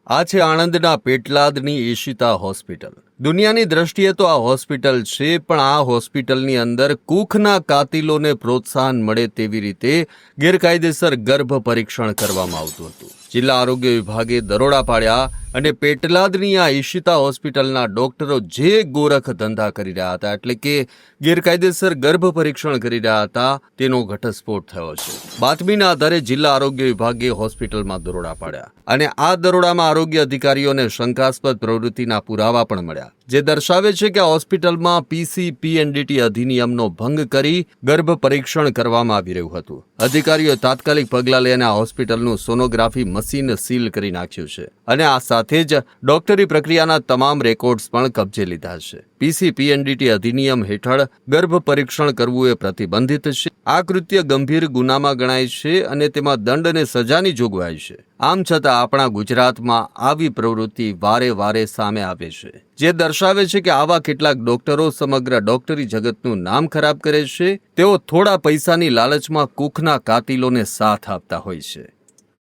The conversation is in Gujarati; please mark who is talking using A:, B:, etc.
A: આ છે આણંદના પેટલાદની ઈશિતા હોસ્પિટલ. દુનિયાની દ્રષ્ટિએ તો આ હોસ્પિટલ છે, પણ આ હોસ્પિટલની અંદર કૂખના કાતિલોને પ્રોત્સાહન મળે તેવી રીતે ગેરકાયદેસર ગર્ભ પરીક્ષણ કરવામાં આવતું હતું. જિલ્લા આરોગ્ય વિભાગે દરોડા પાડ્યા અને પેટલાદની આ ઈશિતા હોસ્પિટલના ડોક્ટરો જે ગોરખ ધંધા કરી રહ્યા હતા, એટલે કે ગેરકાયદેસર ગર્ભ પરીક્ષણ કરી રહ્યા હતા, તેનો ઘટસ્ફોટ થયો છે. બાતમીના આધારે જિલ્લા આરોગ્ય વિભાગે હોસ્પિટલમાં દરોડા પાડ્યા અને આ દરોડામાં આરોગ્ય અધિકારીઓને શંકાસ્પદ પ્રવૃત્તિના પુરાવા પણ મળ્યા, જે દર્શાવે છે કે આ હોસ્પિટલમાં PCPNDT અધિનિયમનો ભંગ કરી ગર્ભ પરીક્ષણ કરવામાં આવી રહ્યું હતું. અધિકારીઓએ તાત્કાલિક પગલાં લઈને આ હોસ્પિટલનું સોનોગ્રાફી મશીન સીલ કરી નાખ્યું છે અને આ સાથે જ ડોક્ટરી પ્રક્રિયાના તમામ રેકોર્ડ્સ પણ કબજે લીધા છે. PCPNDT અધિનિયમ હેઠળ ગર્ભ પરીક્ષણ કરવું એ પ્રતિબંધિત છે. આ કૃત્ય ગંભીર ગુનામાં ગણાય છે અને તેમાં દંડ અને સજાની જોગવાઈ છે. આમ છતાં આપણા ગુજરાતમાં આવી પ્રવૃત્તિ વારે વારે સામે આવે છે, જે દર્શાવે છે કે આવા કેટલાક ડોક્ટરો સમગ્ર ડોક્ટરી જગતનું નામ ખરાબ કરે છે. તેઓ થોડા પૈસાની લાલચમાં કૂખના કાતિલોને સાથ આપતા હોય છે.